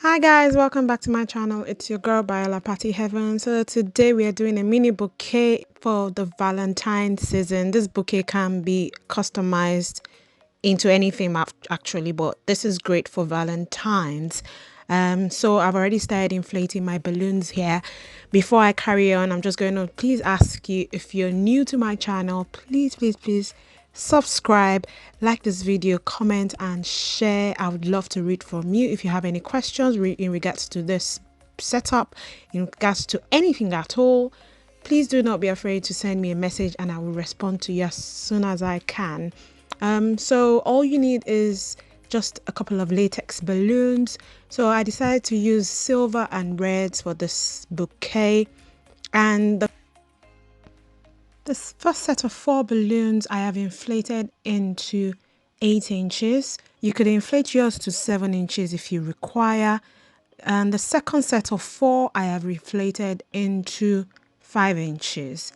Hi guys, welcome back to my channel. It's your girl Biola Patty Heaven. So today we are doing a mini bouquet for the Valentine season. This bouquet can be customized into any theme actually, but this is great for Valentine's. So I've already started inflating my balloons here. Before I carry on, I'm just going to please ask you, if you're new to my channel, please subscribe, like this video, comment and share. I would love to read from you if you have any questions in regards to this setup, in regards to anything at all. Please do not be afraid to send me a message and I will respond to you as soon as I can. So all you need is just a couple of latex balloons. So I decided to use silver and reds for this bouquet, and this first set of 4 balloons I have inflated into 8 inches. You could inflate yours to 7 inches if you require. And the second set of 4 I have inflated into 5 inches.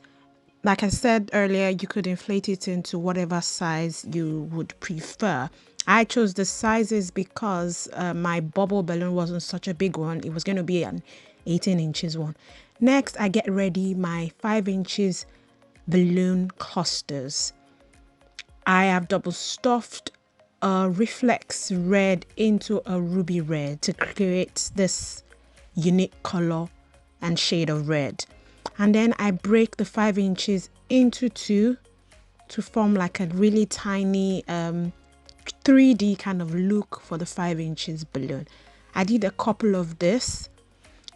Like I said earlier, you could inflate it into whatever size you would prefer. I chose the sizes because my Bobo balloon wasn't such a big one. It was going to be an 18 inches one. Next, I get ready my 5 inches balloon clusters. I have double stuffed a reflex red into a ruby red to create this unique color and shade of red. And then I break the 5 inches into 2 to form like a really tiny 3D kind of look for the 5 inches balloon. I did a couple of this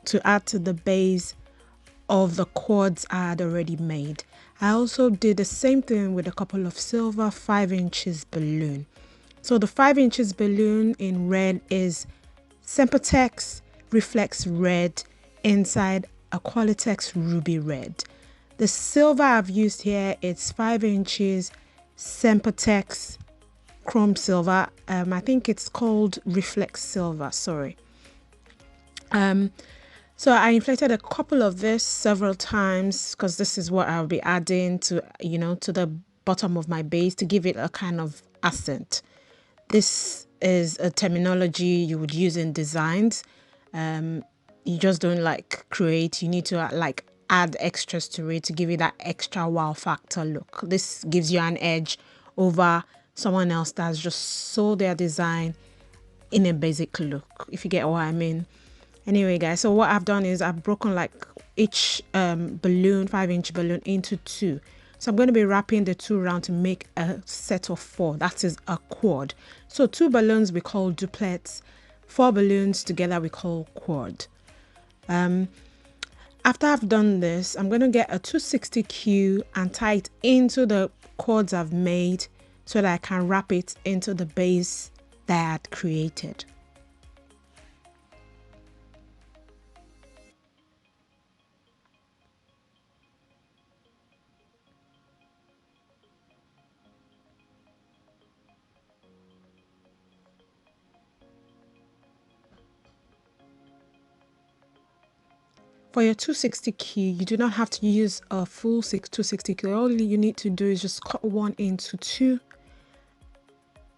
to add to the base of the cords I had already made. I also did the same thing with a couple of silver 5 inches balloon. So the 5 inches balloon in red is Sempertex Reflex red inside a Quicklink ruby red. The silver I've used here is 5 inches Sempertex Chrome silver. I think it's called Reflex silver, sorry. So I inflated a couple of this several times because this is what I'll be adding to, to the bottom of my base to give it a kind of accent. This is a terminology you would use in designs. You just don't create, you need to add extras to it to give it that extra wow factor look. This gives you an edge over someone else that's just sold their design in a basic look, if you get what I mean. Anyway guys, so what I've done is I've broken each balloon, 5 inch balloon, into 2. So I'm going to be wrapping the 2 around to make a set of 4. That is a quad. So 2 balloons we call duplets, 4 balloons together we call quad. After I've done this, I'm going to get a 260Q and tie it into the cords I've made so that I can wrap it into the base that I had created. For your 260Q, you do not have to use a full 260Q. All you need to do is just cut one into 2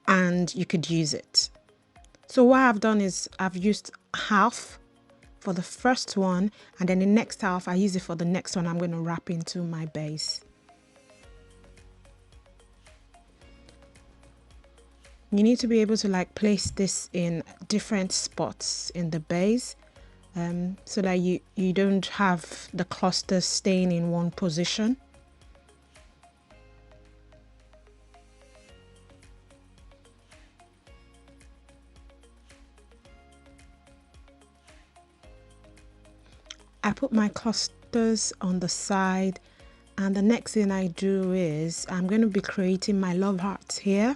and you could use it. So what I've done is I've used half for the first one, and then the next half I use it for the next one I'm going to wrap into my base. You need to be able to place this in different spots in the base, so that you don't have the clusters staying in one position. I put my clusters on the side, and the next thing I do is I'm going to be creating my love hearts here.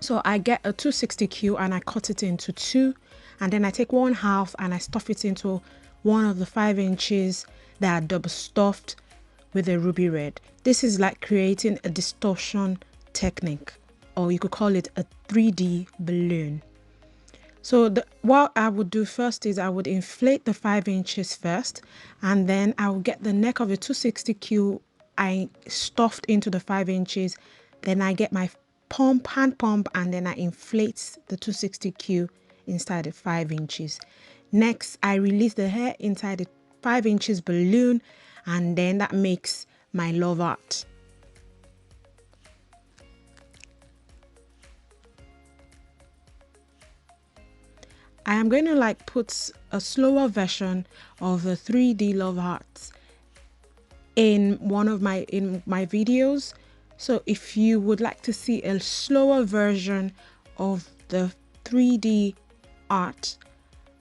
So I get a 260Q and I cut it into 2, and then I take 1/2 and I stuff it into one of the 5 inches that are double stuffed with a ruby red. This is like creating a distortion technique, or you could call it a 3D balloon. So what I would do first is I would inflate the 5 inches first, and then I will get the neck of the 260Q I stuffed into the 5 inches. Then I get my hand pump, and then I inflate the 260Q inside the 5 inches. Next, I release the hair inside the 5 inches balloon, and then that makes my love heart. I am going to like put a slower version of the 3D love hearts in one of my videos. So if you would like to see a slower version of the 3D art,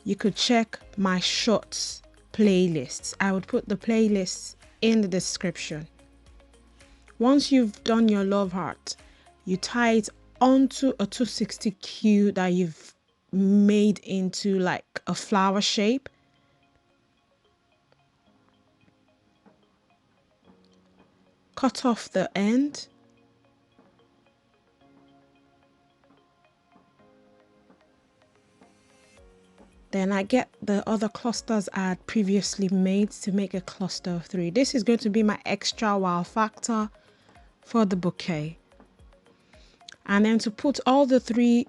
you could check my shorts playlists. I would put the playlists in the description. Once you've done your love heart, you tie it onto a 260Q that you've made into like a flower shape. Cut off the end. Then I get the other clusters I had previously made to make a cluster of 3. This is going to be my extra wow factor for the bouquet. And then to put all the 3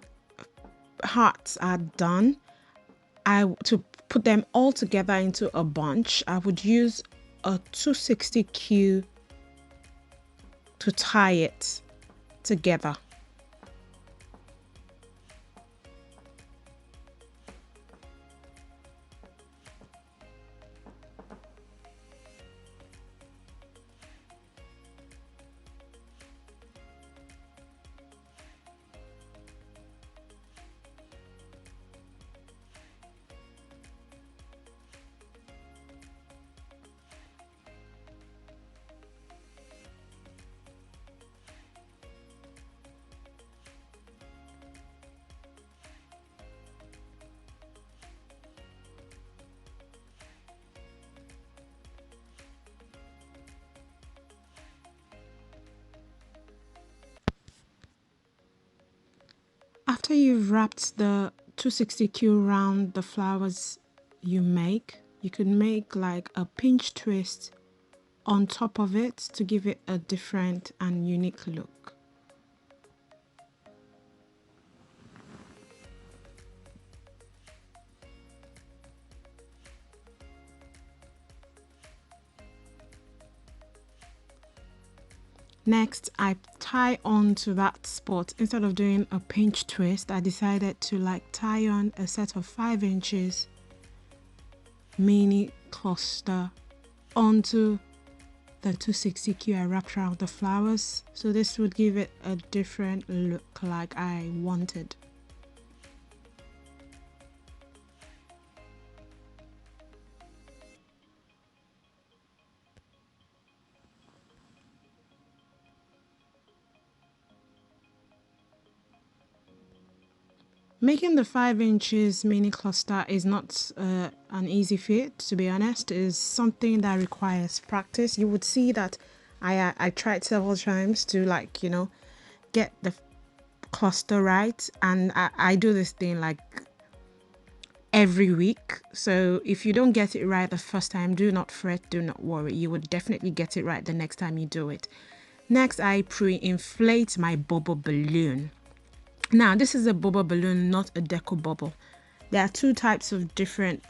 hearts are done, to put them all together into a bunch, I would use a 260Q to tie it together. After you've wrapped the 260Q around the flowers you make, you could make like a pinch twist on top of it to give it a different and unique look. Next, I tie on to that spot. Instead of doing a pinch twist, I decided to like tie on a set of 5 inches mini cluster onto the 260Q I wrapped around the flowers. So this would give it a different look like I wanted. Making the 5 inches mini cluster is not an easy feat, to be honest. It is something that requires practice. You would see that I tried several times to like, you know, get the cluster right, and I do this thing like every week. So if you don't get it right the first time, do not fret, do not worry. You would definitely get it right the next time you do it. Next, I pre-inflate my Bobo balloon. Now, this is a Bobo balloon, not a deco bubble. There are 2 types of different,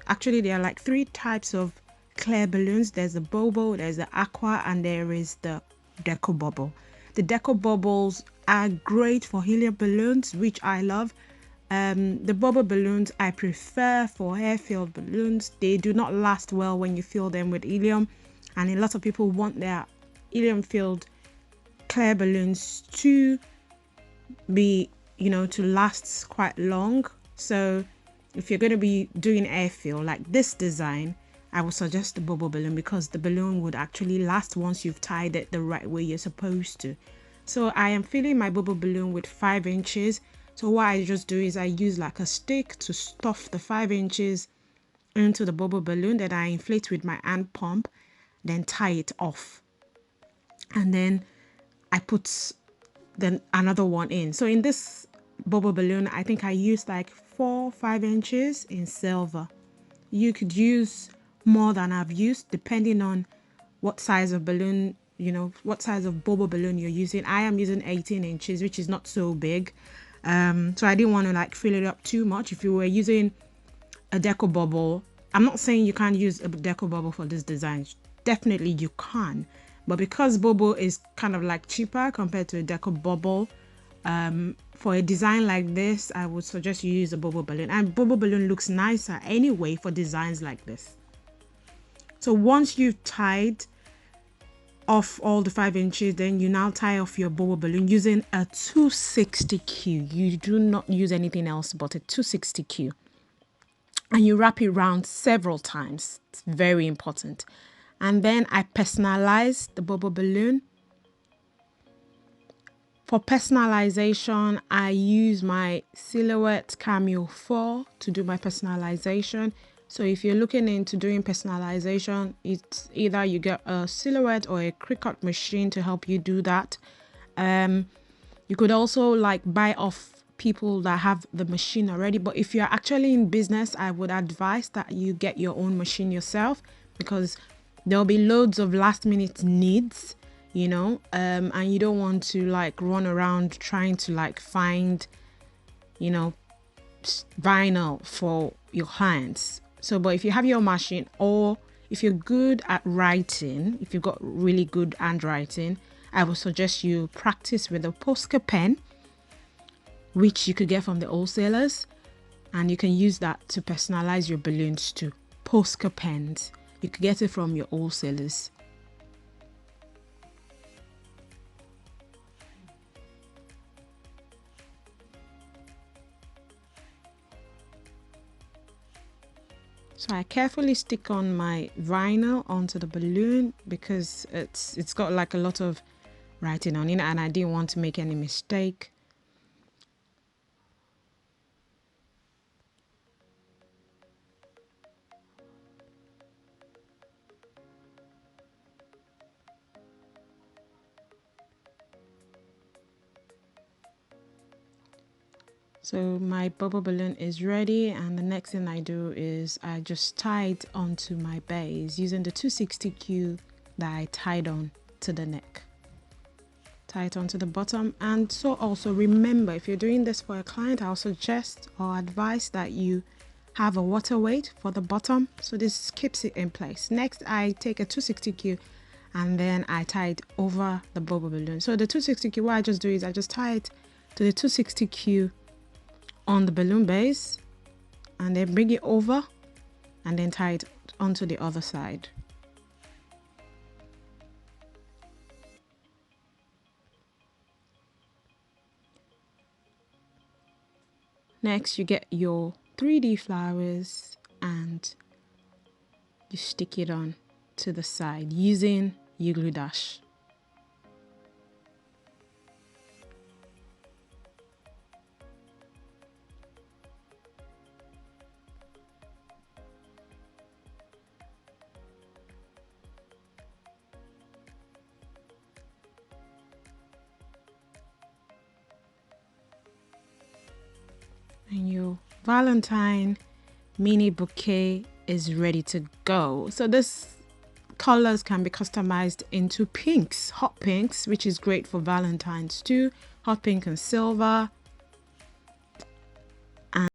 actually there are like 3 types of clear balloons. There's the Bobo, there's the aqua, and there is the deco bubble. The deco bubbles are great for helium balloons, which I love. The Bobo balloons I prefer for air-filled balloons. They do not last well when you fill them with helium, and a lot of people want their helium-filled clear balloons to be, you know, to last quite long. So if you're going to be doing air fill like this design, I would suggest the Bobo balloon, because the balloon would actually last once you've tied it the right way you're supposed to. So I am filling my Bobo balloon with 5 inches. So what I just do is I use like a stick to stuff the 5 inches into the Bobo balloon that I inflate with my hand pump, then tie it off, and then I put then another one in. So in this Bobo balloon, I think I used like 4-5 inches in silver. You could use more than I've used depending on what size of balloon, you know, what size of Bobo balloon you're using. I am using 18 inches, which is not so big. So I didn't want to like fill it up too much. If you were using a deco bubble, I'm not saying you can't use a deco bubble for this design. Definitely you can, but because Bobo is kind of like cheaper compared to a deco bubble, for a design like this, I would suggest you use a Bobo balloon, and Bobo balloon looks nicer anyway for designs like this. So once you've tied off all the 5 inches, then you now tie off your Bobo balloon using a 260Q. You do not use anything else but a 260Q. And you wrap it around several times. It's very important. And then I personalize the Bobo balloon. For personalization, I use my Silhouette Cameo 4 to do my personalization. So if you're looking into doing personalization, it's either you get a Silhouette or a Cricut machine to help you do that. You could also like buy off people that have the machine already, but if you're actually in business, I would advise that you get your own machine yourself, because there'll be loads of last minute needs, you know, and you don't want to like run around trying to like find, you know, vinyl for your clients. So but if you have your machine, or if you're good at writing, if you've got really good handwriting, I would suggest you practice with a Posca pen, which you could get from the wholesalers, and you can use that to personalize your balloons too. Posca pens, you could get it from your wholesalers. So I carefully stick on my vinyl onto the balloon because it's got like a lot of writing on it, and I didn't want to make any mistake. So my Bobo balloon is ready, and the next thing I do is I just tie it onto my base using the 260Q that I tied on to the neck. Tie it onto the bottom. And so also remember, if you're doing this for a client, I'll suggest or advise that you have a water weight for the bottom, so this keeps it in place. Next, I take a 260Q and then I tie it over the Bobo balloon. So the 260Q, what I just do is I just tie it to the 260Q on the balloon base, and then bring it over and then tie it onto the other side. Next, you get your 3D flowers and you stick it on to the side using U-Glue Dash. And your Valentine mini bouquet is ready to go. So this colors can be customized into pinks, hot pinks, which is great for Valentine's too. Hot pink and silver,